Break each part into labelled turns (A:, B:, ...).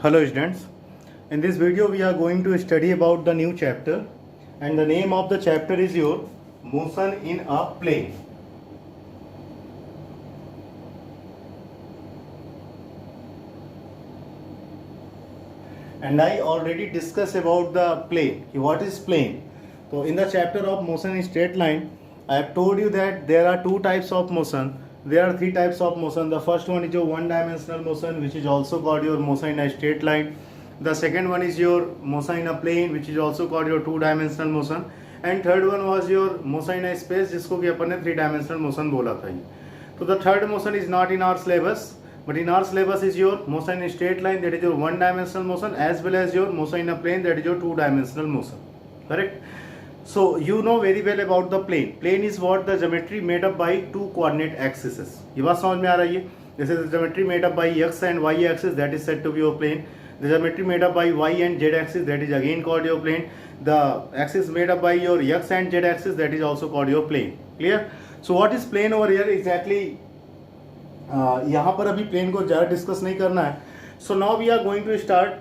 A: Hello students, in this video we are going to study about the new chapter and the name of the chapter is your motion in a plane. And I already discussed about the plane. What is plane? So in the chapter of motion in straight line, I have told you that there are two types of motion. There are three types of motion. The first one is your one-dimensional motion, which is also called your motion in a straight line. The second one is your motion in a plane, which is also called your two-dimensional motion. And third one was your motion in a space, जिसको कि अपन ने three-dimensional motion बोला था. So the third motion is not in our syllabus. But in our syllabus is your motion in straight line, that is your one-dimensional motion, as well as your motion in a plane, that is your two-dimensional motion. Correct? So you know very well about the plane. Plane is what? The geometry made up by two coordinate axes. ये बात समझ में आ रही है? जैसे the geometry made up by x and y axis, that is said to be your plane. The geometry made up by y and z axis, that is again called your plane. The axis made up by your x and z axis, that is also called your plane. Clear? So what is plane over here exactly? यहाँ पर अभी plane को ज़्यादा discuss नहीं करना है. So now we are going to start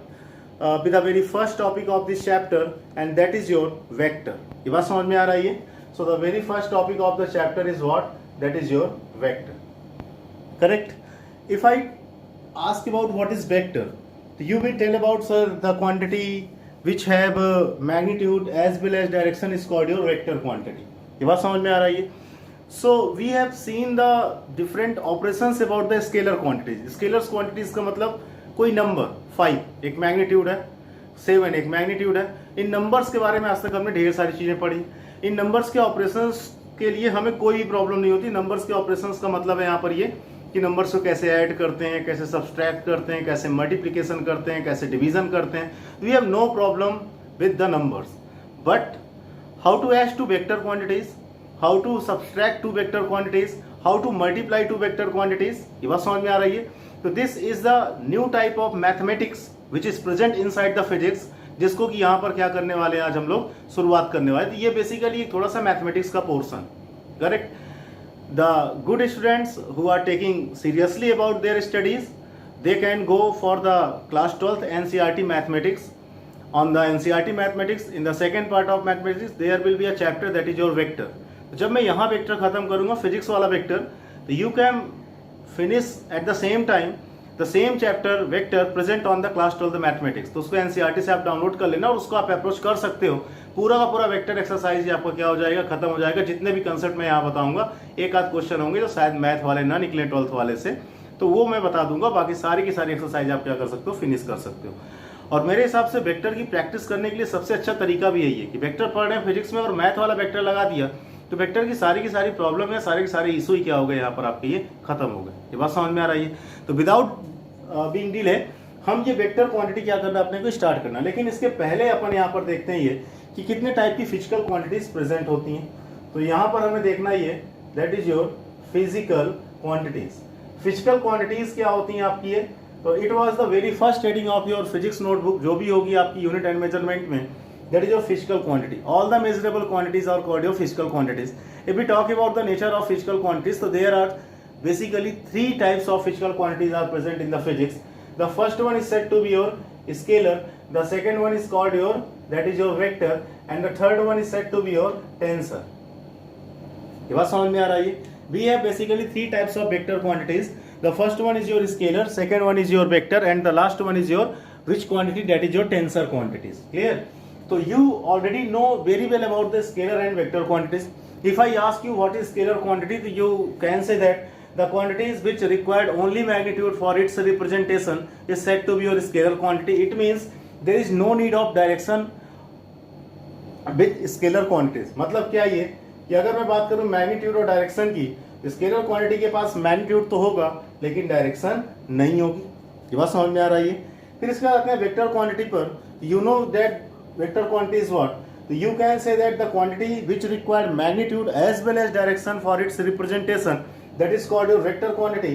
A: with the very first topic of this chapter and that is your vector. ये बात समझ में आ रही है? So the very first topic of the chapter is what? That is your vector. Correct? If I ask about what is vector, you will tell about sir the quantity which have magnitude as well as direction is called your vector quantity. ये बात समझ में आ रही है? So we have seen the different operations about the scalar quantities. Scalar quantities का मतलब कोई नंबर 5 एक मैग्नीट्यूड है, 7 एक मैग्नीट्यूड है. इन नंबर्स के बारे में आज तक हमने ढेर सारी चीज़ें पढ़ी. इन नंबर्स के ऑपरेशंस के लिए हमें कोई भी प्रॉब्लम नहीं होती. नंबर्स के ऑपरेशंस का मतलब है यहाँ पर ये कि नंबर्स को कैसे ऐड करते हैं, कैसे सब्सट्रैक्ट करते हैं, कैसे मल्टीप्लिकेशन करते हैं, कैसे डिवीजन करते हैं. We have no problem with the numbers. But how to add two vector quantities, how to subtract two vector quantities, how to multiply two vector quantities, ये बात समझ में आ रही है? तो this is the new type of mathematics which is present inside the physics, जिसको कि यहाँ पर क्या करने वाले हैं आज हम लोग शुरुआत करने वाले. तो ये बेसिकली थोड़ा सा मैथमेटिक्स का portion. Correct? The good students who are taking seriously about their studies, they can go for the class 12th NCERT mathematics. On the NCERT mathematics, in the second part of mathematics, there will be a chapter that is your vector. जब मैं यहाँ vector खत्म करूंगा physics वाला vector, तो you can finish at the same time the same chapter vector present on the class 12 mathematics. तो उसको NCERT से आप डाउनलोड कर लेना और उसको आप अप्रोच कर सकते हो. पूरा का पूरा वेक्टर एक्सरसाइज आपका क्या हो जाएगा, खत्म हो जाएगा. जितने भी कंसेप्ट मैं यहाँ बताऊंगा, एक आध क्वेश्चन होंगे जो शायद मैथ वाले ना निकले 12th वाले से, तो वो मैं बता दूंगा. बाकी सारी की सारी एक्सरसाइज आप क्या कर सकते हो, फिनिश कर सकते हो. और मेरे हिसाब से वेक्टर की प्रैक्टिस करने के लिए सबसे अच्छा तरीका भी यही है कि वेक्टर पढ़ रहे हैं फिजिक्स में और मैथ वाला वेक्टर लगा दिया, तो वेक्टर की सारी प्रॉब्लम है, सारे के सारे इशू ही क्या हो गए यहाँ पर आपके, ये खत्म हो गए. ये बात समझ में आ रही है? तो विदाउट बीइंग डिले हम ये वेक्टर क्वांटिटी क्या करना, अपने को स्टार्ट करना. लेकिन इसके पहले अपन यहाँ पर देखते हैं ये कि कितने टाइप की फिजिकल क्वांटिटीज प्रेजेंट होती हैं. तो यहाँ पर हमें देखना ये that is your physical quantities. Physical quantities क्या होती हैं आपकी ये? तो it was the very first heading of your physics notebook, जो भी होगी आपकी यूनिट एंड मेजरमेंट में. That is your physical quantity. All the measurable quantities are called your physical quantities. If we talk about the nature of physical quantities, so there are basically three types of physical quantities are present in the physics. The first one is said to be your scalar. The second one is called your, that is your vector, and the third one is said to be your tensor. ये बात समझ में आ रही है? We have basically three types of vector quantities. The first one is your scalar, second one is your vector, and the last one is your which quantity, that is your tensor quantities. Clear? So you already know very well about the scalar and vector quantities. If I ask you what is scalar quantity, you can say that the quantities which required only magnitude for its representation is said to be your scalar quantity. It means there is no need of direction with scalar quantities. मतलब क्या ये कि अगर मैं बात करूं magnitude और direction की, स्केलर क्वांटिटी के पास मैग्नीट्यूड तो होगा लेकिन डायरेक्शन नहीं होगी. ये बात समझ में आ रही है? फिर इसके बाद आते हैं वेक्टर क्वांटिटी पर. You know that vector quantity is what? So you can say that the quantity which required magnitude as well as direction for its representation, that is called your vector quantity.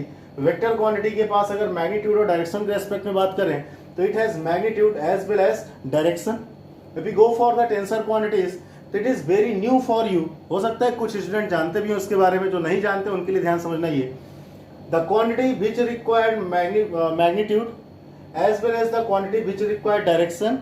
A: Vector quantity के पास अगर magnitude और direction के aspect में बात करें तो it has magnitude as well as direction. If we go for the tensor quantities, तो it is very new for you. हो सकता है कुछ स्टूडेंट जानते भी हो इसके बारे में, जो नहीं जानते उनके लिए ध्यान समझना ये. The quantity which required magnitude as well as the quantity which require direction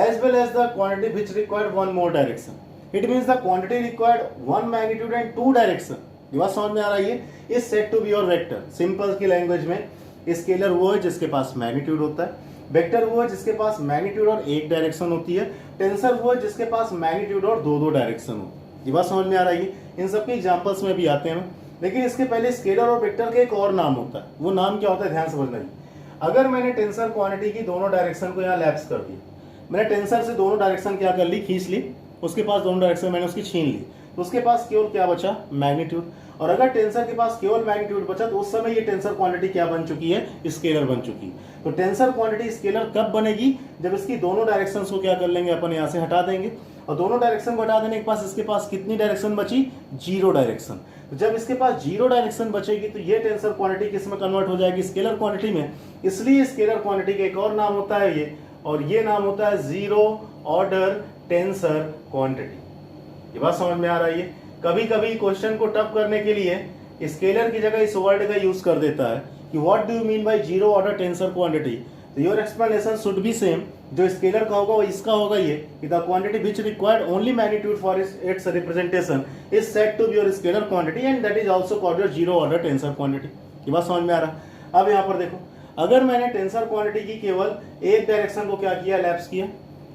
A: as well as the quantity which require one more direction. It means the quantity required one magnitude and two direction. ये बात समझ में आ रही है? is said to be your vector. Simple की language में scalar वो है जिसके पास मैग्नीट्यूड होता है, वेक्टर वो है जिसके पास मैग्नीट्यूड और एक डायरेक्शन होती है, टेंसर वो है जिसके पास मैग्नीट्यूड और दो दो डायरेक्शन हो. ये बात समझ में आ रही है? इन सबके एग्जांपल्स में भी आते हैं, लेकिन इसके पहले स्केलर और वेक्टर का एक और नाम होता है. वो नाम क्या होता है ध्यान समझना ही. अगर मैंने टेंसर क्वांटिटी की दोनों डायरेक्शन को यहाँ लैप्स कर दिया, मैंने टेंसर से दोनों डायरेक्शन क्या कर ली, खींच ली, उसके पास दोनों डायरेक्शन मैंने उसकी छीन ली, तो उसके पास केवल क्या बचा, मैग्नीट्यूड. और अगर टेंसर के पास केवल मैग्नीट्यूड बचा तो उस समय ये टेंसर क्वांटिटी क्या बन चुकी है, स्केलर बन चुकी है. तो टेंसर क्वांटिटी स्केलर कब बनेगी, जब इसकी दोनों डायरेक्शंस को क्या कर लेंगे, अपन यहाँ से हटा देंगे. और दोनों डायरेक्शन को हटा देने के पास इसके पास कितनी डायरेक्शन बची, जीरो डायरेक्शन. तो जब इसके पास जीरो डायरेक्शन बचेगी तो ये टेंसर क्वांटिटी किस में कन्वर्ट हो जाएगी, स्केलर क्वांटिटी में. इसलिए स्केलर क्वांटिटी का एक और नाम होता है ये, और ये नाम होता है जीरो ऑर्डर टेंसर क्वांटिटी. ये बात समझ में आ रही है? कभी कभी क्वेश्चन को टफ करने के लिए स्केलर की जगह इस वर्ड का यूज कर देता है कि what do you mean by zero order tensor quantity. तो your explanation should be same. जो स्केलर का होगा वो इसका होगा ये कि the quantity which required only magnitude for its representation is said to be your scalar quantity and that is also called your zero order tensor quantity. ये बात समझ में आ रहा है? अब यहाँ पर देखो, अगर मैंने टेंसर क्वांटिटी की केवल एक डायरेक्शन को क्या किया, लैप्स किया.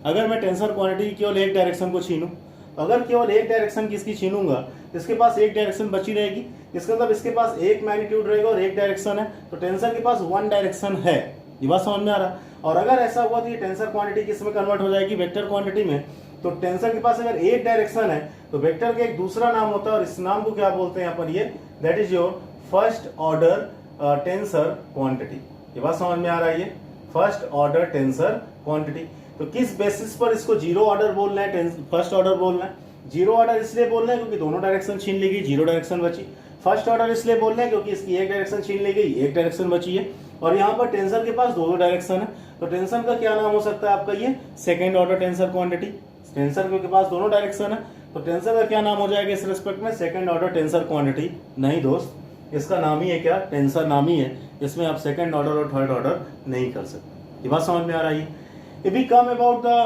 A: अगर मैं टेंसर क्वांटिटी की केवल एक डायरेक्शन को छीनूं, तो अगर केवल एक डायरेक्शन किसकी छीनूंगा, इसके पास एक डायरेक्शन बची रहेगी. इसका मतलब इसके पास एक मैग्नीट्यूड रहेगा और एक डायरेक्शन है, तो टेंसर के पास वन डायरेक्शन है. ये बात समझ में आ रहा. और अगर ऐसा हुआ तो ये टेंसर क्वांटिटी किस में कन्वर्ट हो जाएगी, वेक्टर क्वांटिटी में. तो टेंसर के पास अगर एक डायरेक्शन है तो वेक्टर का एक दूसरा नाम होता है और इस नाम को क्या बोलते हैं यहाँ पर, ये that is your first order tensor quantity. ये बात समझ में आ रही है? First order tensor quantity. तो किस बेसिस पर इसको जीरो ऑर्डर बोलना है, फर्स्ट ऑर्डर बोलना है. जीरो ऑर्डर इसलिए बोल रहे हैं क्योंकि दोनों डायरेक्शन छीन ली गई, जीरो डायरेक्शन बची. फर्स्ट ऑर्डर इसलिए बोल रहे हैं क्योंकि इसकी एक डायरेक्शन छीन ली गई, एक डायरेक्शन बची है. और यहाँ पर टेंसर के पास दो डायरेक्शन है, तो टेंसर का क्या नाम हो सकता है आपका, ये second order tensor quantity. Tensor के पास दोनों डायरेक्शन है, तो टेंसर का क्या नाम हो जाएगा इस रेस्पेक्ट में, सेकेंड ऑर्डर टेंसर क्वांटिटी. नहीं दोस्त, इसका नाम ही है क्या, टेंसर नाम ही है. इसमें आप सेकेंड ऑर्डर और थर्ड ऑर्डर नहीं कर सकते. ये बात समझ में आ रही है? If we come about the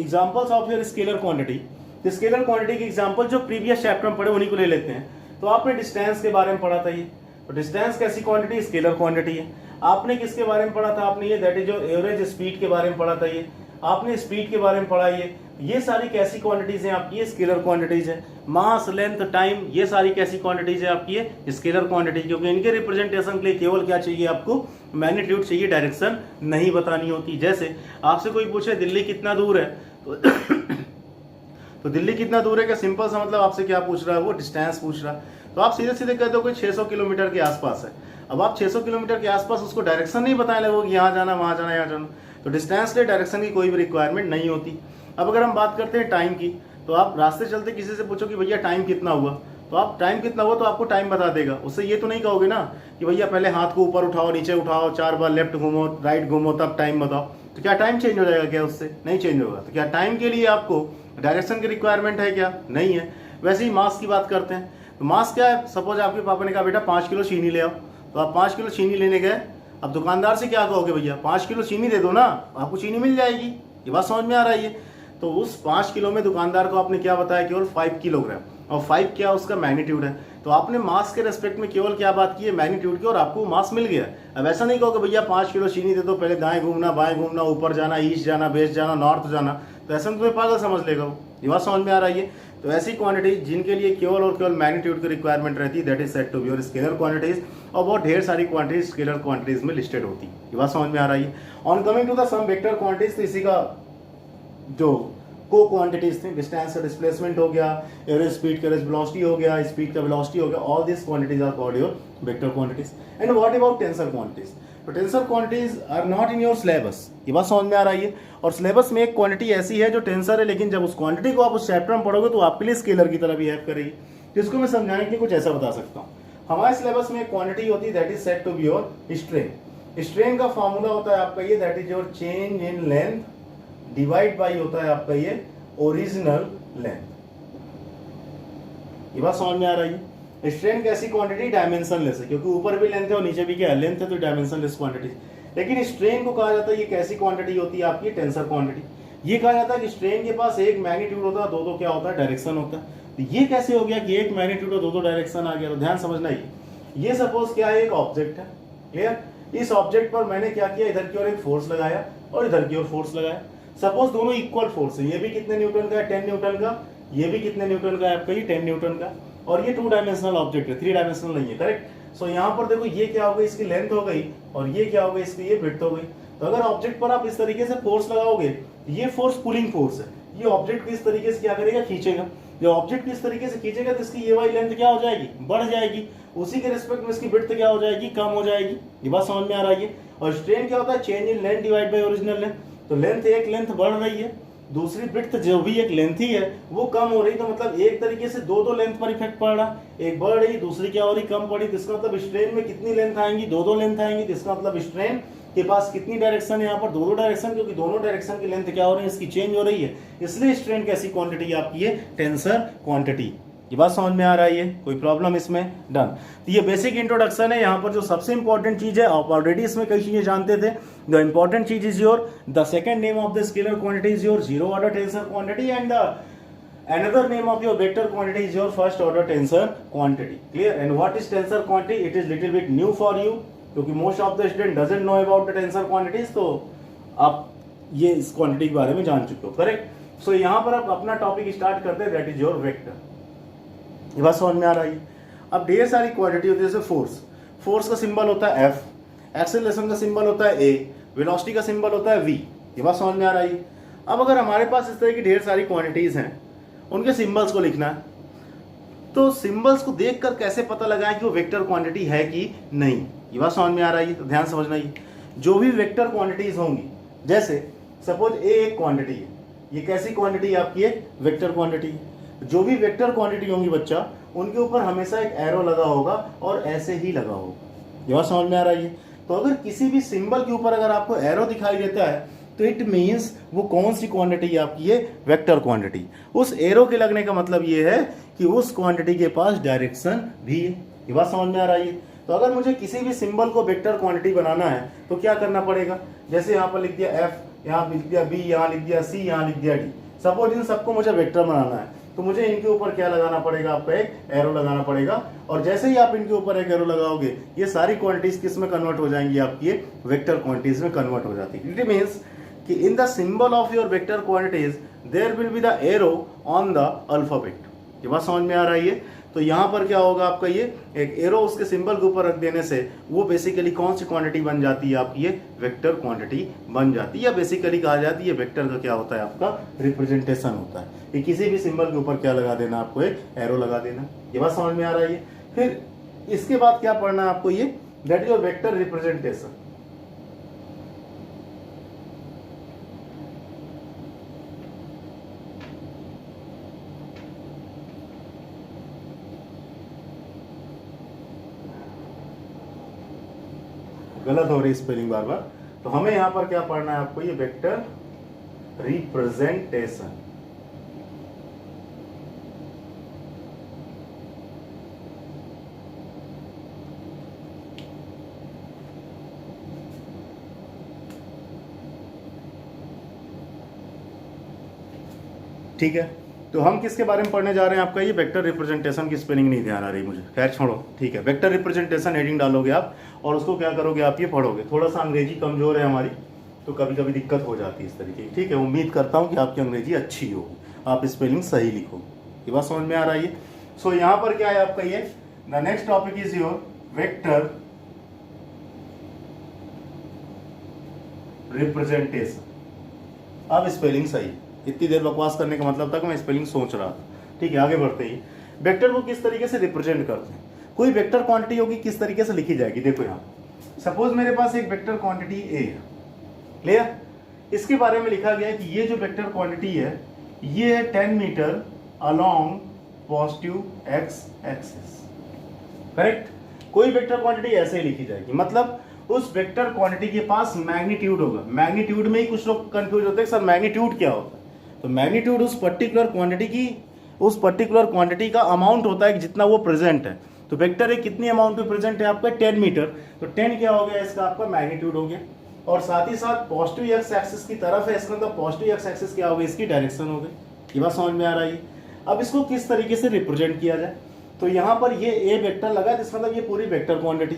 A: examples of your scalar quantity, तो स्केलर क्वांटिटी के एग्जांपल जो प्रीवियस चैप्टर में पढ़े उन्हीं को ले लेते हैं. तो आपने डिस्टेंस के बारे में पढ़ा था ये, तो डिस्टेंस कैसी क्वांटिटी, स्केलर क्वांटिटी है. आपने किसके बारे में पढ़ा था, आपने ये दैट इज जो एवरेज स्पीड के बारे में पढ़ा था, ये आपने स्पीड के बारे में पढ़ा. ये सारी कैसी क्वांटिटीज हैं आपकी, ये स्केलर क्वांटिटीज है. मास, लेंथ, टाइम, ये सारी कैसी क्वांटिटीज है आपकी, ये स्केलर क्वांटिटी. क्योंकि इनके रिप्रेजेंटेशन के लिए केवल क्या चाहिए आपको, मैग्नीट्यूड चाहिए, डायरेक्शन नहीं बतानी होती. जैसे आपसे कोई पूछे दिल्ली कितना दूर है, तो दिल्ली कितना दूर है का सिंपल सा मतलब आपसे क्या पूछ रहा है, वो डिस्टेंस पूछ रहा है. तो आप सीधे सीधे कहते हो कोई 600 किलोमीटर के आसपास है. अब आप 600 किलोमीटर के आसपास उसको डायरेक्शन नहीं बताने लगोगे कि यहाँ जाना, वहाँ जाना, यहाँ जाना. तो डिस्टेंस के डायरेक्शन की कोई भी रिक्वायरमेंट नहीं होती. अब अगर हम बात करते हैं टाइम की, तो आप रास्ते चलते किसी से पूछो कि भैया टाइम कितना हुआ, तो आप टाइम कितना हुआ तो आपको टाइम बता देगा. उससे ये तो नहीं कहोगे ना कि भैया पहले हाथ को ऊपर उठाओ, नीचे उठाओ, 4 बार लेफ्ट घूमो, राइट घूमो, तब टाइम बताओ. तो क्या टाइम चेंज हो जाएगा क्या, उससे नहीं चेंज होगा. तो क्या टाइम के लिए आपको डायरेक्शन की रिक्वायरमेंट है क्या, नहीं है. वैसे ही मास की बात करते हैं, तो मास क्या है, सपोज आपके पापा ने कहा बेटा 5 किलो चीनी ले आओ, तो आप 5 किलो चीनी लेने गए. अब दुकानदार से क्या कहोगे, भैया 5 किलो चीनी दे दो ना, आपको चीनी मिल जाएगी. ये बात समझ में आ रही है? तो उस 5 किलो में दुकानदार को आपने क्या बताया, केवल 5 किलोग्राम, और 5 क्या उसका मैग्नीट्यूड है. तो आपने मास के रेस्पेक्ट में केवल क्या बात की है, मैग्नीट्यूड की, और आपको मास मिल गया. अब ऐसा नहीं कहोगे भैया 5 किलो चीनी दे दो, पहले दाएं घूमना, बाएं घूमना, ऊपर जाना, ईस्ट जाना, वेस्ट जाना, नॉर्थ जाना, तो ऐसा तुम्हें पागल समझ लेगा वो. ये बात समझ में आ रही है? तो ऐसी क्वांटिटी जिनके लिए केवल और केवल मैग्नीट्यूड की रिक्वायरमेंट रहती है, that is said to be your scalar quantities. और बहुत ढेर सारी क्वांटिटीज स्केलर क्वांटिटीज में लिस्टेड होती है. ये बात समझ में आ रही है? On coming to the some vector quantities, तो इसी का जो को क्वांटिटीज थे, डिस्टेंस का डिस्प्लेसमेंट हो गया, एवरेज स्पीड का एवरेज वेलोसिटी हो गया, स्पीड का वेलोसिटी हो गया, all this quantities are called your vector quantities. And what about tensor quantities? तो tensor quantities are not in your syllabus. ये बात समझ में आ रही है? और सिलेबस में एक क्वांटिटी ऐसी है जो टेंसर है, लेकिन जब उस क्वांटिटी को आप उस चैप्टर में पढ़ोगे तो आपके लिए स्केलर की तरह बिहेव करेगी. जिसको मैं समझाने के लिए कुछ ऐसा बता सकता हूँ. हमारे सिलेबस में एक क्वांटिटी होती है that is said to be your strain. Strain का फॉर्मूला होता है आपका ये, that is your change in length divide by होता है आपका ये ओरिजिनल लेंथ. ये बात समझ में आ रही है? स्ट्रेन कैसी क्वांटिटी, डायमेंशनलेस है, क्योंकि ऊपर भी लेंथ है और नीचे भी क्या है, लेंथ है, तो डायमेंशनलेस क्वांटिटी. लेकिन स्ट्रेन को कहा जाता है ये कैसी क्वांटिटी होती है आपकी, टेंसर क्वांटिटी। ये कहा जाता है कि स्ट्रेन के पास एक मैग्नीट्यूड होता है, दो क्या होता है, डायरेक्शन होता है। तो ये कैसे हो गया कि एक मैग्नीट्यूड और दो डायरेक्शन आ गया? तो ध्यान समझना, ये सपोज क्या है, एक ऑब्जेक्ट है, क्लियर। इस ऑब्जेक्ट पर मैंने क्या किया, इधर की ओर एक फोर्स लगाया और इधर की ओर फोर्स लगाया। सपोज दोनों इक्वल फोर्स है, ये भी कितने न्यूटन का है, 10 न्यूटन का, ये भी कितने न्यूटन का है आपका, ये 10 न्यूटन का, और ये 2 डायमेंशनल ऑब्जेक्ट है, 3 डायमेंशनल नहीं है, करेक्ट। सो यहाँ पर देखो ये क्या हो गई, इसकी लेंथ हो गई, और ये क्या हो गई, इसकी ये विड्थ हो गई। तो अगर ऑब्जेक्ट पर आप इस तरीके से फोर्स लगाओगे, ये फोर्स पुलिंग फोर्स है, ये ऑब्जेक्ट को इस तरीके से क्या करेगा, खींचेगा। जब ऑब्जेक्ट को इस तरीके से खींचेगा तो इसकी ये वाली लेंथ क्या हो जाएगी, बढ़ जाएगी, उसी के रिस्पेक्ट में इसकी विड्थ क्या हो जाएगी, कम हो जाएगी। ये बात समझ में आ रही है। और स्ट्रेन क्या होता है, change in length divide by original length. तो लेंथ, एक लेंथ बढ़ रही है, दूसरी विड्थ जो भी एक लेंथ ही है वो कम हो रही, तो मतलब एक तरीके से दो लेंथ पर इफेक्ट पड़ रहा, एक बढ़ रही दूसरी क्या हो रही, कम पड़ी। तो इसका मतलब स्ट्रेन में कितनी लेंथ आएंगी, दो लेंथ आएंगी। तो इसका मतलब स्ट्रेन के पास कितनी डायरेक्शन है, यहाँ पर दो डायरेक्शन, क्योंकि दोनों डायरेक्शन की लेंथ क्या हो रही है, इसकी चेंज हो रही है, इसलिए स्ट्रेन कैसी क्वांटिटी आपकी है, टेंसर क्वांटिटी। ये बात समझ में आ रही है, कोई प्रॉब्लम इसमें, डन। तो ये बेसिक इंट्रोडक्शन है। यहाँ पर जो सबसे इंपॉर्टेंट चीज है, आप ऑलरेडी इसमें कई चीजें जानते थे। द इंपॉर्टेंट चीज is your, the second name of the scalar quantity is your zero order tensor quantity, and the another name of your vector quantity is your first order tensor quantity. Clear? And what is tensor quantity? It is little bit new for you, क्योंकि most of the student doesn't know about the tensor quantities, तो आप ये इस quantity के बारे में जान चुके हो, करेक्ट। सो यहाँ पर आप अपना टॉपिक स्टार्ट करते हैं, दैट इज योर वेक्टर। ये बात समझ में आ रही है। अब ढेर सारी क्वांटिटी होती है, जैसे फोर्स, फोर्स का सिंबल होता है एफ, एक्सेलरेशन का सिंबल होता है ए, वेलोसिटी का सिंबल होता है वी। ये बात समझ में आ रही है। अब अगर हमारे पास इस तरह की ढेर सारी क्वांटिटीज हैं, उनके सिंबल्स को लिखना है, तो सिंबल्स को देखकर कैसे पता लगाएं कि वो वेक्टर क्वांटिटी है कि नहीं? ये बात समझ में आ रही है, तो ध्यान समझना। ही जो भी वेक्टर क्वांटिटीज होंगी, जैसे सपोज ए एक क्वांटिटी है, ये कैसी क्वांटिटी आपकी है, वेक्टर क्वांटिटी। जो भी वेक्टर क्वांटिटी होंगी बच्चा, उनके ऊपर हमेशा एक एरो लगा होगा और ऐसे ही लगा होगा। ये बात समझ में आ रही है। तो अगर किसी भी सिंबल के ऊपर अगर आपको एरो दिखाई देता है, तो इट मीन्स वो कौन सी क्वांटिटी आपकी है, वेक्टर क्वांटिटी। उस एरो के लगने का मतलब ये है कि उस क्वांटिटी के पास डायरेक्शन भी है। ये बात समझ में आ रही है। तो अगर मुझे किसी भी सिंबल को वेक्टर क्वांटिटी बनाना है तो क्या करना पड़ेगा, जैसे यहाँ पर लिख दिया एफ, यहाँ लिख दिया बी, यहाँ लिख दिया सी, यहाँ लिख दिया डी। सपोज इन सबको मुझे वेक्टर बनाना है, तो मुझे इनके ऊपर क्या लगाना पड़ेगा, आपका एक एरो लगाना पड़ेगा। और जैसे ही आप इनके ऊपर एक एरो लगाओगे, ये सारी क्वांटिटीज किस में कन्वर्ट हो जाएंगी, आपकी ये वेक्टर क्वांटिटीज में कन्वर्ट हो जाती है। इट मीन्स कि in the symbol of your vector quantities there will be the arrow on the alphabet। ये बात समझ में आ रही है। तो यहाँ पर क्या होगा आपका, ये एक एरो उसके सिंबल के ऊपर रख देने से वो बेसिकली कौन सी क्वांटिटी बन जाती है आपकी, ये वेक्टर क्वांटिटी बन जाती है, या बेसिकली कहा जाती है वेक्टर का क्या होता है, आपका रिप्रेजेंटेशन होता है। कि किसी भी सिंबल के ऊपर क्या लगा देना, आपको एक एरो लगा देना। ये बात समझ में आ रही है। फिर इसके बाद क्या पढ़ना है आपको, ये that is your vector representation. गलत हो रही स्पेलिंग बार बार, तो हमें यहां पर क्या पढ़ना है आपको, ये वेक्टर रिप्रेजेंटेशन। ठीक है, तो हम किसके बारे में पढ़ने जा रहे हैं, आपका ये वेक्टर रिप्रेजेंटेशन की स्पेलिंग नहीं ध्यान आ रही मुझे, खैर छोड़ो। ठीक है, वेक्टर रिप्रेजेंटेशन हेडिंग डालोगे आप और उसको क्या करोगे, आप ये पढ़ोगे। थोड़ा सा अंग्रेजी कमजोर है हमारी, तो कभी कभी दिक्कत हो जाती है इस तरीके की। ठीक है, उम्मीद करता हूँ कि आपकी अंग्रेजी अच्छी होगी, आप स्पेलिंग सही लिखोगे। ये बात समझ में आ रही है। सो यहाँ पर क्या है आपका, ये the next topic is your vector representation. अब स्पेलिंग सही, इतनी देर बकवास करने का मतलब तक मैं स्पेलिंग सोच रहा था। ठीक है, आगे बढ़ते ही वेक्टर को किस तरीके से रिप्रेजेंट करते हैं। कोई वेक्टर क्वांटिटी होगी, किस तरीके से लिखी जाएगी, देखो यहाँ सपोज मेरे पास एक वेक्टर क्वांटिटी ए है, क्लियर। इसके बारे में लिखा गया है कि ये जो वेक्टर क्वांटिटी है, ये है 10 metre along positive x axis, correct. कोई वेक्टर क्वांटिटी ऐसे ही लिखी जाएगी, मतलब उस वेक्टर क्वांटिटी के पास मैग्नीट्यूड होगा। मैग्नीट्यूड में ही कुछ लोग कंफ्यूज होते हैं, सर मैग्नीट्यूड क्या होता है। तो मैग्नीट्यूड उस पर्टिकुलर क्वांटिटी का अमाउंट होता है कि जितना वो प्रेजेंट है। तो वेक्टर एक कितनी अमाउंट में प्रेजेंट है आपका, 10 मीटर, तो 10 क्या हो गया इसका, आपका मैग्नीट्यूड हो गया। और साथ ही साथ पॉजिटिव एक्स एक्सिस की तरफ है, इसका मतलब पॉजिटिव एक्स एक्सिस क्या हो गई, इसकी डायरेक्शन हो गई। ये बात समझ में आ रही है। अब इसको किस तरीके से रिप्रेजेंट किया जाए, तो यहाँ पर ये ए वेक्टर लगा है, इसका मतलब ये पूरी वेक्टर क्वांटिटी,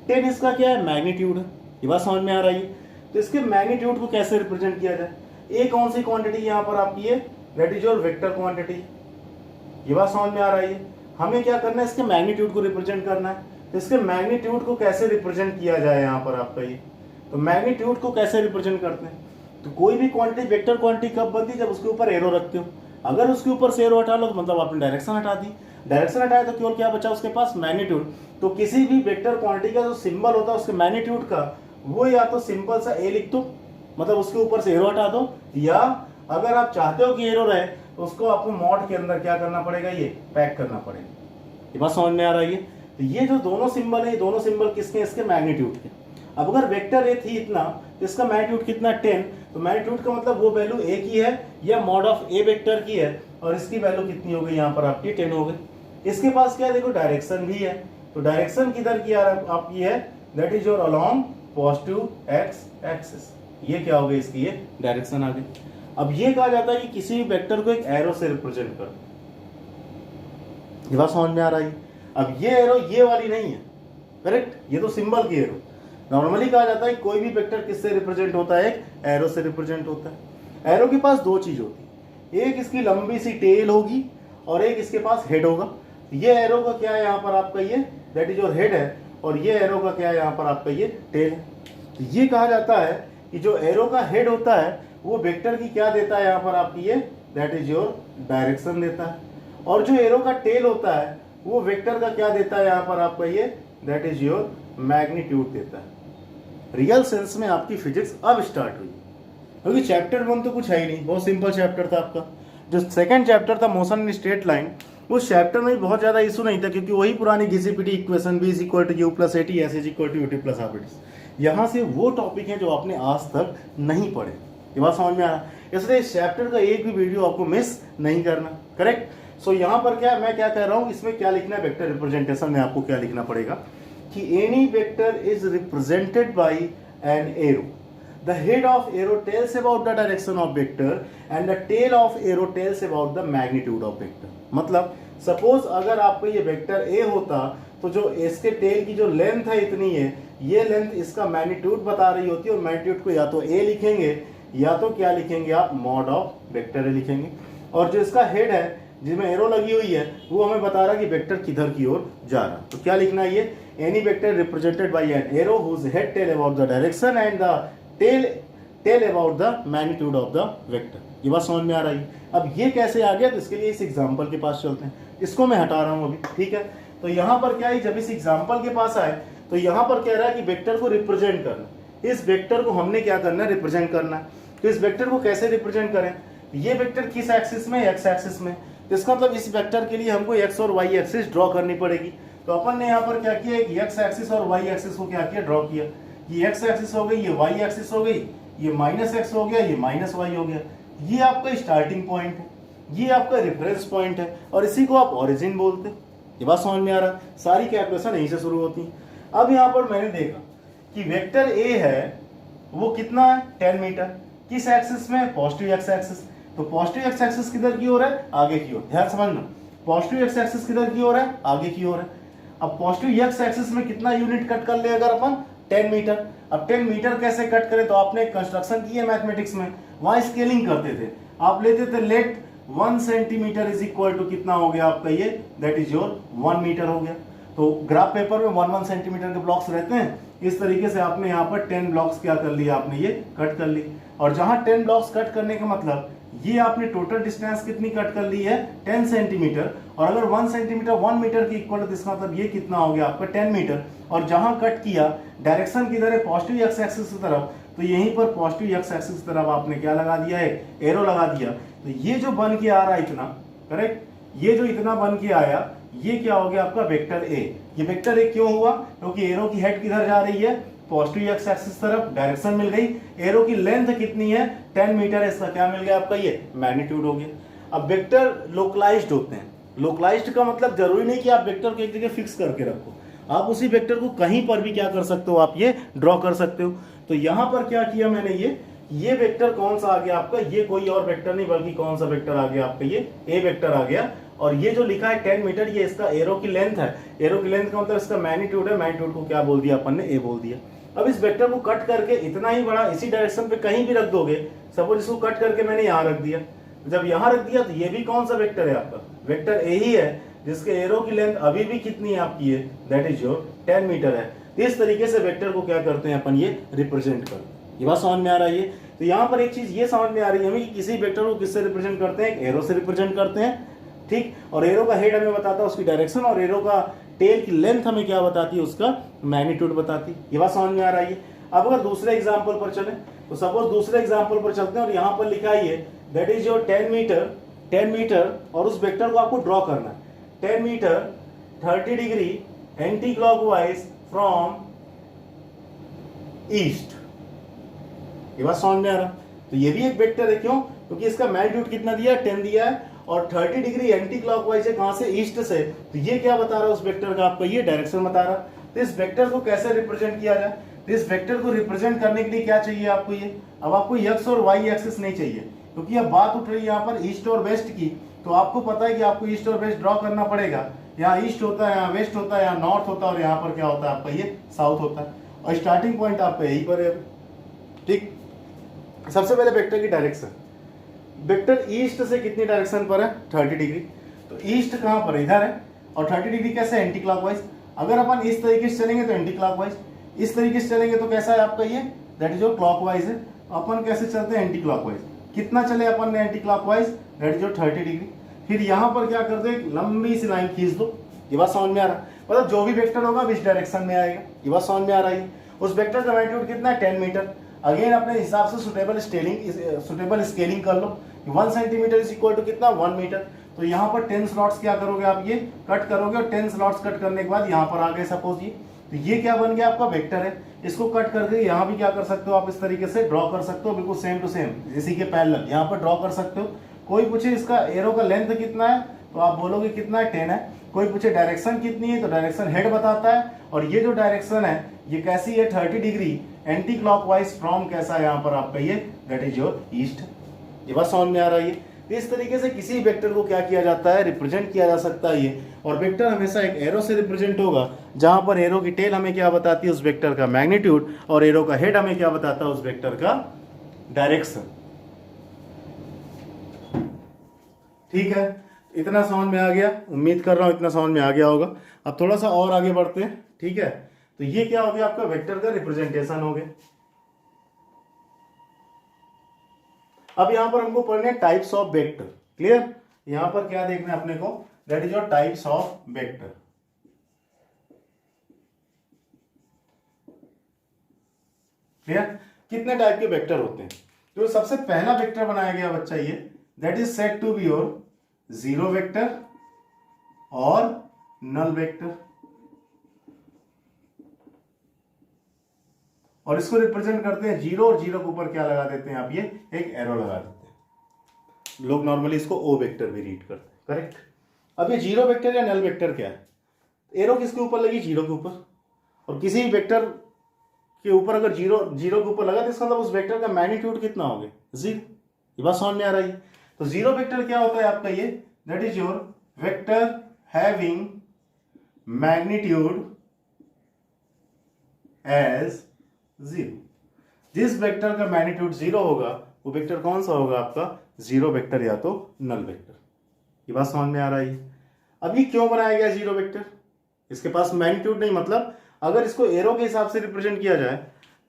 A: 10 इसका क्या है, मैग्नीट्यूड है। ये बात समझ में आ रही है। तो इसके मैग्नीट्यूड को कैसे रिप्रेजेंट किया जाए, ए कौन सी क्वांटिटी यहाँ पर आपकी है, that is your vector quantity. ये बात समझ में आ रही है। हमें क्या करना है, इसके मैग्नीट्यूड को रिप्रेजेंट करना है। तो इसके मैग्नीट्यूड को कैसे रिप्रेजेंट किया जाए यहाँ पर आपका ये, तो मैग्नीट्यूड को कैसे रिप्रेजेंट करते हैं, तो कोई भी क्वांटिटी वेक्टर क्वांटिटी कब बनती है, जब उसके ऊपर एरो रखते हो। अगर उसके ऊपर से एरो हटा लो तो मतलब आपने डायरेक्शन हटा दी, डायरेक्शन हटाया तो केवल क्या बचा उसके पास, मैग्नीट्यूड। तो किसी भी वेक्टर क्वांटिटी का जो सिंबल होता है उसके मैग्नीट्यूड का, वो या तो सिंपल सा ए लिख दो, मतलब उसके ऊपर से एरो हटा दो, या अगर आप चाहते हो कि एरो रहे तो उसको आपको मॉड के अंदर क्या करना पड़ेगा, ये पैक करना पड़ेगा। ये बात समझ में आ रही है। तो ये जो दोनों सिंबल है, ये दोनों सिंबल किसके, इसके मैग्नीट्यूड के। अब अगर वेक्टर ए थी इतना, तो इसका मैग्नीट्यूड कितना, 10, तो मैग्नीट्यूड का मतलब वो वैल्यू ए की है या मॉड ऑफ ए वेक्टर की है, और इसकी वैल्यू कितनी हो गई यहाँ पर आपकी, 10 हो गई। इसके पास क्या है, देखो डायरेक्शन भी है, तो डायरेक्शन किधर की आपकी है, that is your along positive x axis. ये क्या हो गई, इसकी ये डायरेक्शन आ गई। अब ये कहा जाता है कि किसी भी वेक्टर को एक एरो से रिप्रेजेंट करो। ये बात समझ में आ रही है। अब ये एरो ये वाली नहीं है, करेक्ट, ये तो सिंबल की एरो। नॉर्मली कहा जाता है कोई भी वेक्टर किससे रिप्रेजेंट होता है, एक एरो से रिप्रेजेंट होता है। एरो के पास दो चीज होती है, एक इसकी लंबी सी टेल होगी और एक इसके पास हेड होगा। ये एरो का क्या है यहाँ पर आपका, ये दैट इज योर हेड है, और ये एरो का क्या है यहाँ पर आपका, ये टेल है। तो ये कहा जाता है कि जो एरो का हेड होता है वो वेक्टर की क्या देता है यहाँ पर आपकी, ये दैट इज योर डायरेक्शन देता है, और जो एरो का टेल होता है वो वेक्टर का क्या देता है यहाँ पर आपका, ये दैट इज योर मैग्नीट्यूड देता है। रियल सेंस में आपकी फिजिक्स अब स्टार्ट हुई, क्योंकि चैप्टर 1 तो कुछ है ही नहीं, बहुत सिंपल चैप्टर था आपका। जो सेकंड चैप्टर था मोशन इन स्ट्रेट लाइन, उस चैप्टर में बहुत ज्यादा इशू नहीं था, क्योंकि वही पुरानी घिसी पिटी equation, b = u + at, s = ut + r। यहाँ से वो टॉपिक है जो आपने आज तक नहीं पढ़े। ये बात समझ में आ रहा है, इसलिए इस चैप्टर का एक भी वीडियो आपको मिस नहीं करना, करेक्ट। सो यहाँ पर क्या मैं क्या कह रहा हूँ, इसमें क्या लिखना है, वेक्टर रिप्रेजेंटेशन में आपको क्या लिखना पड़ेगा कि any vector is represented by an arrow. The head of arrow tells about the direction of vector and the tail of arrow tells about the magnitude of vector। मतलब सपोज अगर आपको ये वेक्टर ए होता तो जो इसके tell की जो लेंथ है इतनी है, ये लेंथ इसका मैग्नीट्यूड बता रही होती है, और मैग्नीट्यूड को या तो ए लिखेंगे या तो क्या लिखेंगे आप, मॉड ऑफ वेक्टर ए लिखेंगे। और जो इसका हेड है जिसमें एरो लगी हुई है वो हमें बता रहा है कि वेक्टर किधर की ओर जा रहा है, तो क्या लिखना है, ये any vector represented by an arrow whose head tell about the direction and the tail about the magnitude of the vector. ये बात समझ में आ रही है। अब ये कैसे आ गया, तो इसके लिए इस एग्जांपल के पास चलते हैं, इसको मैं हटा रहा हूं अभी, ठीक है। तो यहाँ पर क्या है, जब इस एग्जांपल के पास आए तो यहाँ पर कह रहा है कि वेक्टर को रिप्रेजेंट करना, इस वेक्टर को हमने क्या करना है, रिप्रेजेंट करना है। तो इस वेक्टर को कैसे रिप्रेजेंट करें, ये वेक्टर किस एक्सिस में, एक्स एक्सिस में, तो इसका मतलब इस वेक्टर के लिए हमको एक्स और वाई एक्सिस ड्रॉ करनी पड़ेगी। तो अपन ने यहाँ पर क्या किया, एक्स एक्सिस और वाई एक्सिस को क्या किया, ड्रॉ किया। ये एक्स एक्सिस हो गई, ये वाई एक्सिस हो गई, ये -x हो गया, ये -y हो गया। ये आपका स्टार्टिंग पॉइंट है, ये आपका रेफरेंस पॉइंट है, और इसी को आप ओरिजिन बोलते हैं। ये बात समझ में आ रहा है, सारी कैलकुलेशन यहीं से शुरू होती है। अब यहाँ पर मैंने देखा कि वेक्टर ए है वो कितना है, 10 मीटर, किस एक्सिस में, पॉजिटिव एक्स एक्सिस। तो पॉजिटिव एक्स एक्सिस किधर की ओर है, आगे की ओर, ध्यान समझना, पॉजिटिव एक्स एक्सिस किधर की ओर है, आगे की ओर है। अब पॉजिटिव एक्स एक्सिस में कितना यूनिट कट कर ले अगर अपन, 10 मीटर। अब 10 मीटर कैसे कट करें, तो आपने कंस्ट्रक्शन की है मैथमेटिक्स में, वहां स्केलिंग करते थे, आप लेते थे let 1 centimetre is equal to कितना हो गया आपका, ये दैट इज योर 1 मीटर हो गया। तो ग्राफ पेपर में 1 सेंटीमीटर के ब्लॉक्स रहते हैं, इस तरीके से आपने यहाँ पर 10 ब्लॉक्स क्या कर लिया, आपने ये कट कर ली। और जहां 10 ब्लॉक्स कट करने का मतलब ये आपने टोटल डिस्टेंस कितनी कट कर ली है, 10 सेंटीमीटर। और अगर 1 सेंटीमीटर 1 मीटर की इक्वल है, इसका मतलब ये कितना हो गया आपका 10 मीटर। और जहां कट किया डायरेक्शन किधर है, पॉजिटिव एक्स एक्सिस की तरफ, तो यहीं पर पॉजिटिव एक्स एक्सिस की तरफ आपने क्या लगा दिया है, एरो लगा दिया। तो ये जो बन के आ रहा है इतना, करेक्ट, ये जो इतना बन के आया, ये क्या हो गया आपका वेक्टर ए। ये वेक्टर ए क्यों हुआ, क्योंकि एरो की हेड किधर जा रही है, पॉजिटिव एक्स एक्सिस तरफ, डायरेक्शन मिल गई। एरो की लेंथ कितनी है, 10 मीटर है, इसका क्या मिल गया आपका, ये मैग्नीट्यूड हो गया। अब वेक्टर लोकलाइज्ड होते हैं, लोकलाइज्ड का मतलब जरूरी नहीं कि आप वेक्टर को एक जगह फिक्स करके रखो, आप उसी वेक्टर को कहीं पर भी क्या कर सकते हो, आप ये ड्रॉ कर सकते हो। तो यहां पर क्या किया मैंने, ये वेक्टर कौन सा आ गया आपका, ये कोई और वेक्टर नहीं बल्कि कौन सा वेक्टर आ गया आपका, ये ए वेक्टर आ गया। और ये जो लिखा है 10 मीटर, ये इसका एरो की लेंथ है। एरो की लेंथ का मतलब इसका मैग्नीट्यूड है। मैग्नीट्यूड को क्या बोल दिया अपन ने, ए बोल दिया। अब इस वेक्टर को कट करके इतना ही बड़ा इसी डायरेक्शन पे कहीं भी रख दोगे, सपोज इसको कट करके मैंने यहाँ रख दिया, जब यहाँ रख दिया तो ये भी कौन सा वेक्टर है आपका, वेक्टर ए ही है, जिसके एरो की लेंथ अभी भी कितनी है आपकी है, दैट इज योर 10 मीटर है। तो इस तरीके से वेक्टर को क्या करते हैं अपन, ये रिप्रेजेंट करते हैं। ये बात समझ में आ रही है। तो यहाँ पर एक चीज ये समझ में आ रही है हमें कि किसी वेक्टर को किससे रिप्रेजेंट करते हैं, एरो से रिप्रेजेंट करते हैं, ठीक। और एरो का हेड हमें बताता है उसकी डायरेक्शन, और एरो का टेल की लेंथ हमें क्या बताती है, उसका मैग्नीट्यूड बताती है। ये बात समझ में आ रही है। अब अगर दूसरे एग्जाम्पल पर चले, तो सपोज दूसरे एग्जाम्पल पर चलते हैं और यहाँ पर लिखा है दैट इज योर 10 मीटर, और उस वेक्टर को आपको ड्रॉ करना है। 10 metre 30 degree anti clockwise from east. ये बात समझ में आ रहा। तो ये भी एक वेक्टर है, क्यों, क्योंकि इसका मैग्नीट्यूड कितना दिया है, 10 दिया है, और 30 डिग्री एंटी क्लॉकवाइज है, कहां से, ईस्ट से। तो ये क्या बता रहा है उस वेक्टर का, आपको ये डायरेक्शन बता रहा। तो इस वेक्टर को कैसे रिप्रेजेंट किया जाए, तो इस वेक्टर को रिप्रेजेंट करने के लिए क्या चाहिए आपको, ये अब आपको एक्स और वाई एक्सिस नहीं चाहिए, क्योंकि अब बात उठ रही है यहाँ पर ईस्ट और वेस्ट की। तो आपको पता है कि आपको ईस्ट और वेस्ट ड्रॉ करना पड़ेगा। यहाँ ईस्ट होता है, यहाँ वेस्ट होता है, यहाँ नॉर्थ होता है, और यहाँ पर क्या होता है आपका, ये साउथ होता है। और स्टार्टिंग पॉइंट आपका यहीं पर है, ठीक। सबसे पहले वेक्टर की डायरेक्शन, वेक्टर ईस्ट से कितनी डायरेक्शन पर है, 30 डिग्री। तो ईस्ट कहाँ पर, इधर है, और 30 डिग्री कैसे, एंटी क्लॉकवाइज। अगर अपन इस तरीके से चलेंगे तो एंटी क्लॉकवाइज, इस तरीके से चलेंगे तो कैसा है आपका, ये दैट इज जो क्लॉकवाइज है। अपन कैसे चलते हैं, एंटी क्लॉकवाइज। कितना चले अपन ने एंटी क्लॉकवाइज, दैट इज जो 30 डिग्री। फिर यहाँ पर क्या करते हैं, लंबी सी लाइन खींच दो। ये बात समझ में आ रहा है, मतलब जो भी वेक्टर होगा इस डायरेक्शन में आएगा। ये बात समझ में आ रही है। उस वेक्टर का मैग्नीट्यूड कितना है, 10 मीटर। अगेन अपने हिसाब से सुटेबल स्केलिंग कर लो। 1 सेंटीमीटर इज इक्वल टू कितना, 1 मीटर। तो यहाँ पर 10 स्लॉट्स क्या करोगे आप, ये कट करोगे, और 10 स्लॉट्स कट करने के बाद यहाँ पर आ गए सपोज ये, तो ये क्या बन गया आपका वेक्टर है। इसको कट करके यहाँ भी क्या कर सकते हो आप, इस तरीके से ड्रॉ कर सकते हो, बिल्कुल सेम टू सेम इसी के पैरेलल यहाँ पर ड्रॉ कर सकते हो। कोई पूछे इसका एरो का लेंथ कितना है, तो आप बोलोगे कितना है, 10 है। कोई पूछे डायरेक्शन कितनी है, तो डायरेक्शन हेड बताता है, और ये जो डायरेक्शन है ये कैसी है, 30 डिग्री एंटी क्लॉकवाइज फ्रॉम कैसा है यहाँ पर आपका, ये दैट इज योर ईस्ट। ये बात समझ में आ रही है। तो इस तरीके से किसी वेक्टर को क्या किया जाता है, रिप्रेजेंट किया जा सकता है ये। और वेक्टर हमेशा एक एरो से रिप्रेजेंट होगा, जहां पर एरो की टेल हमें क्या बताती है, उस वेक्टर का मैग्नीट्यूड, और एरो का हेड हमें क्या बताता है, उस वेक्टर का डायरेक्शन। ठीक है, इतना समझ में आ गया, उम्मीद कर रहा हूं इतना समझ में आ गया होगा। अब थोड़ा सा और आगे बढ़ते हैं, ठीक है। तो ये क्या हो गया, आपका वेक्टर का रिप्रेजेंटेशन हो गया। अब यहां पर हमको पढ़ने टाइप्स ऑफ वेक्टर, क्लियर। यहां पर क्या देखना है अपने को, that is your types of vector. Clear, कितने टाइप के वेक्टर होते हैं। तो सबसे पहला वेक्टर बनाया गया बच्चा ये, that is said to be your zero vector और नल वेक्टर। और इसको रिप्रेजेंट करते हैं जीरो, और जीरो के ऊपर क्या लगा देते हैं आप, ये एक एरो लगा देते हैं। लोग नॉर्मली इसको ओ वेक्टर भी रीड करते हैं, करेक्ट। अब ये जीरो वेक्टर या नल वेक्टर क्या है, एरो किसके ऊपर लगी, जीरो के ऊपर। और किसी भी वेक्टर के ऊपर अगर जीरो के ऊपर लगा तो इसका मतलब उस वेक्टर का मैग्नीट्यूड कितना हो गया, जीरो। ये बात समझ में आ रही है। तो जीरो वेक्टर क्या होता है आपका, ये that is your vector having magnitude as zero. जिस वेक्टर का मैग्नीट्यूड जीरो होगा वो वेक्टर कौन सा होगा आपका, जीरो वेक्टर या तो नल वेक्टर। ये बात समझ में आ रही है। अब ये क्यों बनाया गया जीरो वेक्टर, इसके पास मैग्नीट्यूड नहीं, मतलब अगर इसको एरो के हिसाब से रिप्रेजेंट किया जाए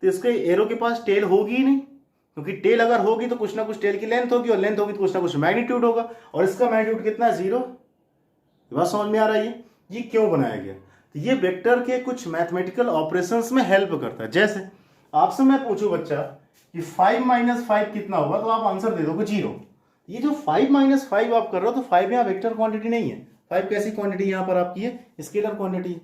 A: तो इसके एरो के पास टेल होगी ही नहीं, क्योंकि टेल अगर होगी तो कुछ ना कुछ टेल की लेंथ होगी, और लेंथ होगी तो कुछ ना कुछ मैग्नीट्यूड होगा, और इसका मैग्नीट्यूड कितना, जीरो। ये बात समझ में आ रही है। ये क्यों बनाया गया, तो ये वेक्टर के कुछ मैथमेटिकल ऑपरेशंस में हेल्प करता है। जैसे आपसे मैं पूछूं बच्चा कि 5 - 5 कितना होगा, तो आप आंसर दे दोगे जीरो। ये जो 5 - 5 आप कर रहे हो, तो 5 यहाँ वेक्टर क्वांटिटी नहीं है। 5 कैसी क्वांटिटी यहाँ पर आपकी है, स्केलर क्वांटिटी है।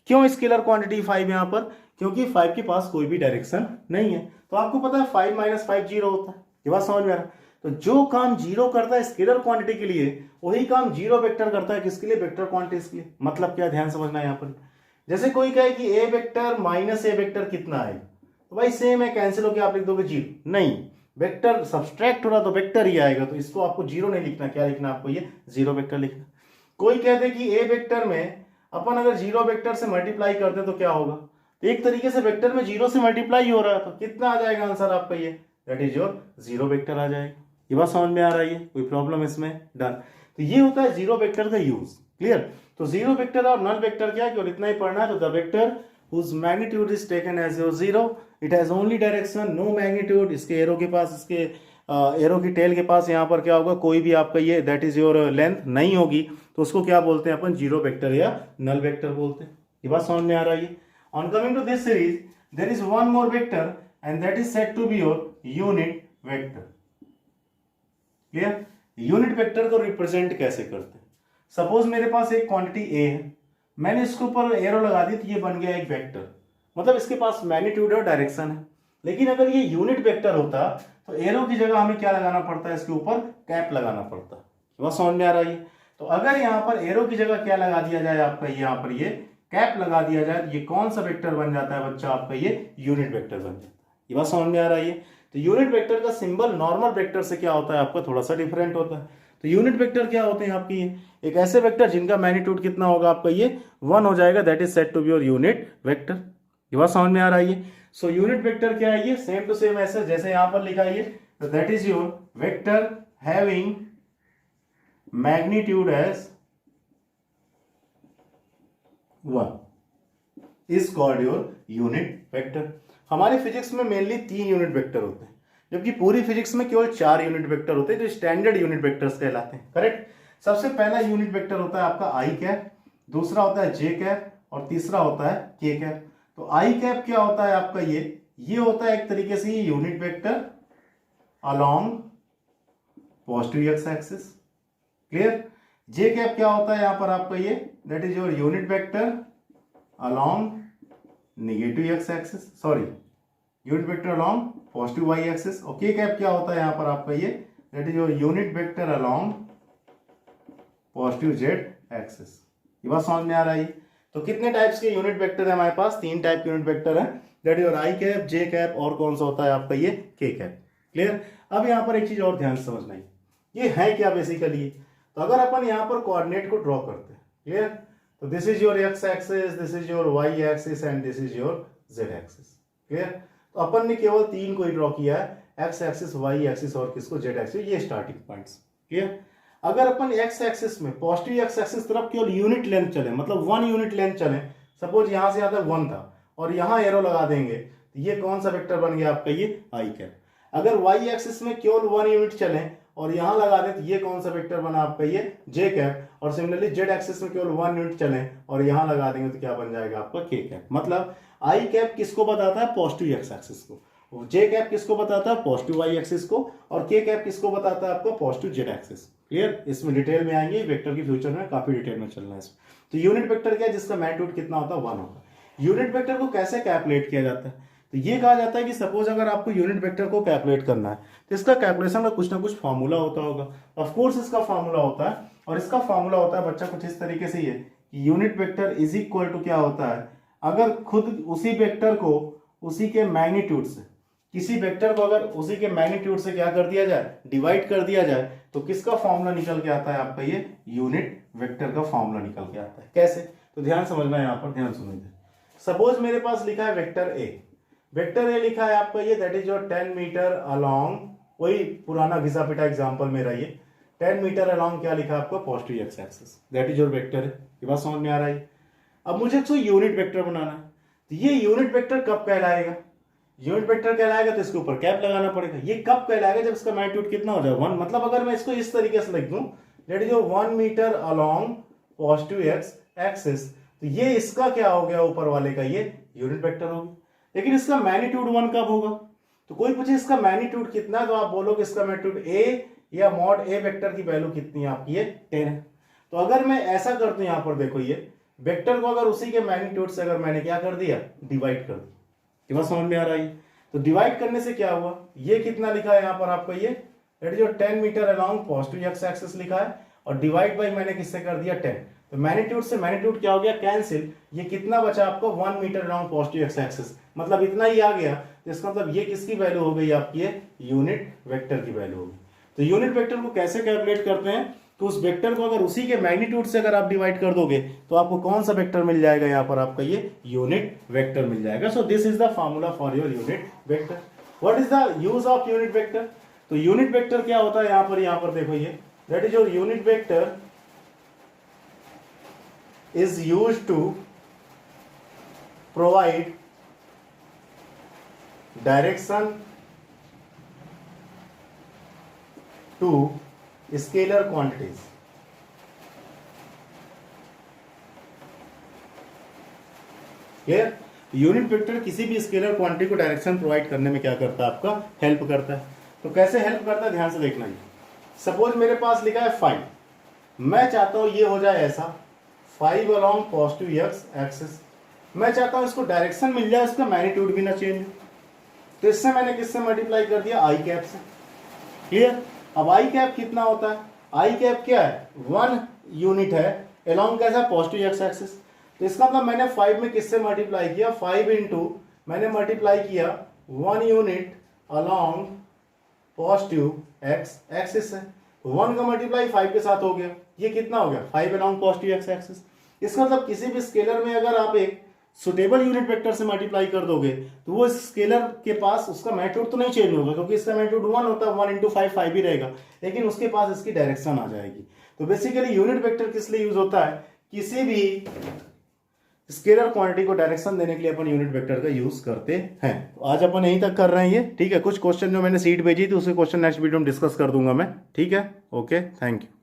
A: क्यों स्केलर क्वांटिटी 5 यहाँ पर, क्योंकि 5 के पास कोई भी डायरेक्शन नहीं है। तो आपको पता है 5 - 5 जीरो होता है। ये बात समझ में आ रहा है। तो जो काम जीरो करता है स्केलर क्वांटिटी के लिए, वही काम जीरो वेक्टर करता है किसके लिए, वेक्टर क्वांटिटी के लिए। मतलब क्या, ध्यान समझना है यहाँ पर। जैसे कोई कहे कि ए वेक्टर माइनस ए वेक्टर कितना है, तो भाई सेम है, कैंसिल होकर आप लिख दोगे 0, नहीं, वेक्टर सब्सट्रैक्ट हो रहा तो वेक्टर ही आएगा, तो इसको आपको 0 नहीं लिखना, क्या लिखना आपको, ये 0 वेक्टर लिखना। कोई कहते कि ए वेक्टर में अपन अगर 0 वेक्टर से मल्टीप्लाई करते तो क्या होगा, तो एक तरीके से वेक्टर में 0 से मल्टीप्लाई हो रहा है, तो कितना आ जाएगा आंसर आपका, ये दैट इज योर 0 वेक्टर आ जाएगा। ये बात समझ में आ रही है, कोई प्रॉब्लम इसमें, डन। तो ये होता है 0 वेक्टर का यूज, क्लियर। तो 0 वेक्टर और नल वेक्टर क्या है, केवल इतना ही पढ़ना है। तो the vector whose magnitude is taken as your 0, it has only direction, no magnitude, इसके एरो के पास, इसके एरो की टेल के पास यहाँ पर क्या होगा, कोई भी आपका ये दैट इज योर लेंथ नहीं होगी, तो उसको क्या बोलते हैं अपन, 0 वेक्टर या नल वेक्टर बोलते हैं। ये बात समझ में आ रही है। On coming to this series, there is one more vector and that is said to be your unit vector, clear. Unit vector को रिप्रेजेंट कैसे करते हैं, सपोज मेरे पास एक क्वांटिटी ए है, मैंने इसके ऊपर एरो लगा दी तो ये बन गया एक वेक्टर, मतलब इसके पास मैग्नीट्यूड और डायरेक्शन है। लेकिन अगर ये यूनिट वेक्टर होता तो एरो की जगह हमें क्या लगाना पड़ता है, इसके ऊपर कैप लगाना पड़ता है। वह समझ में आ रही है। तो अगर यहाँ पर एरो की जगह क्या लगा दिया जाए आपका, यहाँ पर ये कैप लगा दिया जाए, तो ये कौन सा वेक्टर बन जाता है बच्चा आपका, ये यूनिट वेक्टर बन जाता है। ये बात समझ में आ रही है। तो यूनिट वेक्टर का सिंबल नॉर्मल वेक्टर से क्या होता है आपका, थोड़ा सा डिफरेंट होता है। तो यूनिट वेक्टर क्या होते हैं आपकी, एक ऐसे वेक्टर जिनका मैग्नीट्यूड कितना होगा आपका, ये 1 हो जाएगा, that is said to be your unit vector. ये बात समझ में आ रही है। सो यूनिट वेक्टर क्या है, ये सेम टू सेम ऐसे जैसे यहां पर लिखा है, तो that is your vector having magnitude as 1 is called your unit vector. हमारे फिजिक्स में मेनली 3 यूनिट वेक्टर होते हैं, जबकि पूरी फिजिक्स में केवल 4 यूनिट वेक्टर होते हैं, जो स्टैंडर्ड यूनिट वेक्टर्स कहलाते हैं, करेक्ट। सबसे पहला यूनिट वेक्टर होता है आपका आई कैप, दूसरा होता है जे कैप, और तीसरा होता है के कैप। तो आई कैप क्या होता है आपका, ये होता है एक तरीके से unit vector along positive x axis, clear. J cap क्या होता है यहाँ पर आपका, ये that is your unit vector along negative X axis, sorry unit vector along positive Y axis. और के कैप क्या होता है यहाँ पर आपका, ये that is your unit vector along positive Z axis. ये बात समझ में आ रही है। तो कितने टाइप्स के यूनिट वेक्टर है हमारे पास, 3 टाइप यूनिट वेक्टर है, that is your I cap, J cap, और कौन सा होता है आपका, ये के कैप, क्लियर। अब यहाँ पर एक चीज और ध्यान से समझना है, ये है क्या बेसिकली। तो अगर अपन यहाँ पर कोऑर्डिनेट को ड्रॉ करते हैं, क्लियर, तो this is your x axis, this is your y axis and this is your z axis, clear. तो अपन ने केवल 3 को ही ड्रॉ किया है, एक्स एक्सिस, वाई एक्सिस और किसको, जेड एक्सिस, ये स्टार्टिंग पॉइंट्स, क्लियर। अगर अपन एक्स एक्सिस में पॉजिटिव एक्स एक्सिस तरफ केवल यूनिट लेंथ चले, मतलब 1 यूनिट लेंथ चले, सपोज यहां से आता 1 था और यहां एरो लगा देंगे, तो ये कौन सा वेक्टर बन गया आपका, ये आई कैप। अगर वाई एक्सिस में केवल 1 यूनिट चले और यहां लगा दे, तो ये कौन सा वेक्टर बना आपका, ये जे कैप। और सिमिलरली जेड एक्सिस में केवल 1 यूनिट चले और यहां लगा देंगे, तो क्या बन जाएगा आपका, के कैप। मतलब आई कैप किसको बताता है, पॉजिटिव एक्स एक्सिस को, जे कैप किसको बताता है, पॉजिटिव वाई एक्सिस को, और के कैप किसको बताता है आपका, पॉजिटिव जेड एक्सिस, क्लियर। इसमें डिटेल में आएंगे, वेक्टर की फ्यूचर में काफी डिटेल में चलना है इसमें। तो यूनिट वेक्टर क्या है, जिसका मैग्नीट्यूड कितना होता है, 1 होता है। यूनिट वेक्टर को कैसे कैलकुलेट किया जाता है, तो ये कहा जाता है कि सपोज अगर आपको यूनिट वेक्टर को कैलकुलेट करना है, तो इसका कैलकुलेशन का कुछ ना कुछ फॉर्मूला होता होगा। ऑफ कोर्स इसका फॉर्मूला होता है, और इसका फॉर्मूला होता है बच्चा कुछ इस तरीके से, ये कि unit vector is equal to क्या होता है, अगर खुद उसी वेक्टर को उसी के मैग्नीट्यूड से, किसी वेक्टर को अगर उसी के मैग्नीट्यूड से क्या कर दिया जाए, डिवाइड कर दिया जाए, तो किसका फॉर्मूला निकल के आता है आपका, ये यूनिट वेक्टर का फॉर्मूला निकल के आता है। कैसे, तो ध्यान समझना है, यहाँ पर ध्यान सुनिए। सपोज मेरे पास लिखा है वेक्टर ए, वेक्टर ए लिखा है आपका, ये that is your 10 metre along, वही पुराना घिसा पिटा एग्जाम्पल मेरा, ये 10 मीटर अलोंग क्या लिखा है आपका, positive x axis, that is your vector है। ये बात समझ में आ रहा है। अब मुझे इसको यूनिट वेक्टर बनाना है, तो ये यूनिट वेक्टर कब कहलाएगा, यूनिट वेक्टर कहलाएगा तो इसके ऊपर कैप लगाना पड़ेगा। ये कब कहलाएगा, जब इसका मैग्नीट्यूड कितना हो जाए, 1। मतलब अगर मैं इसको इस तरीके से लिख दूं, that is your 1 metre along positive x axis, तो ये इसका क्या हो गया, ऊपर वाले का ये यूनिट वेक्टर हो गया। लेकिन इसका मैग्नीट्यूड 1 कब होगा, तो कोई पूछे इसका मैग्नीट्यूड कितना है, तो आप बोलोगे इसका मैग्नीट्यूड ए या मॉड ए वेक्टर की वैल्यू कितनी है आपकी, ये 10 है। तो अगर मैं ऐसा कर दूं, यहां पर देखो, ये वेक्टर को अगर उसी के मैग्नीट्यूड से अगर मैंने क्या कर दिया, डिवाइड कर दिया, ये बात समझ में आ रहा है। तो डिवाइड करने से क्या हुआ, ये कितना लिखा है यहाँ पर आपका, ये that is your 10 metre along positive x axis लिखा है, और डिवाइड बाई मैंने किससे कर दिया, 10। तो मैग्नीट्यूड से मैग्नीट्यूड क्या हो गया, कैंसिल। ये कितना बचा आपको, 1 metre along positive x axis, मतलब इतना ही आ गया। तो इसका मतलब ये किसकी वैल्यू हो गई आपकी, यूनिट वेक्टर की वैल्यू होगी। तो यूनिट वेक्टर को कैसे कैलकुलेट करते हैं, तो उस वेक्टर को अगर उसी के मैग्नीट्यूड से अगर आप डिवाइड कर दोगे तो आपको कौन सा वेक्टर मिल जाएगा, यहाँ पर आपका ये यूनिट वेक्टर मिल जाएगा। So this is the formula for your unit vector. What is the use of unit vector? तो यूनिट वेक्टर क्या होता है, यहाँ पर देखो ये, that is your unit vector is used to provide direction to scalar quantities. Clear? Unit vector किसी भी स्केलर क्वांटिटी को डायरेक्शन प्रोवाइड करने में क्या करता है, आपका हेल्प करता है। तो कैसे हेल्प करता है, ध्यान से देखना। ये सपोज मेरे पास लिखा है 5, मैं चाहता हूं ये हो जाए ऐसा 5 अलॉन्ग पॉजिटिव एक्स एक्सिस। मैं चाहता हूं इसको डायरेक्शन मिल जाए, इसका मैग्नीट्यूड भी ना चेंज हो, तो इससे मैंने किससे मल्टीप्लाई कर दिया, आई कैप से। क्लियर? अब आई कैप कितना होता है, आई कैप क्या है, 1 यूनिट है, अलॉन्ग कैसा, पॉजिटिव एक्स एक्सिस। तो इसका मतलब मैंने 5 में किससे मल्टीप्लाई किया, 5 इंटू मैंने मल्टीप्लाई किया 1 unit along positive x axis है। 1 का मल्टीप्लाई 5 के साथ हो गया, ये कितना हो गया, 5 अलॉन्ग पॉजिटिव एक्स एक्सिस। इसका मतलब किसी भी स्केलर में अगर आप एक सुटेबल यूनिट वेक्टर से मल्टीप्लाई कर दोगे तो वो स्केलर के पास उसका मैग्नीट्यूड तो नहीं चेंज होगा, क्योंकि इसका मैग्नीट्यूड 1 होता है, 1 इंटू 5 5 ही रहेगा, लेकिन उसके पास इसकी डायरेक्शन आ जाएगी। तो बेसिकली यूनिट वेक्टर किस लिए यूज होता है, किसी भी स्केलर क्वांटिटी को डायरेक्शन देने के लिए अपन यूनिट वेक्टर का यूज करते हैं। तो आज अपन यहीं तक कर रहे हैं ये, ठीक है। कुछ क्वेश्चन जो मैंने सीट भेजी थी उसके क्वेश्चन नेक्स्ट वीडियो में डिस्कस कर दूंगा मैं, ठीक है। Okay, thank you.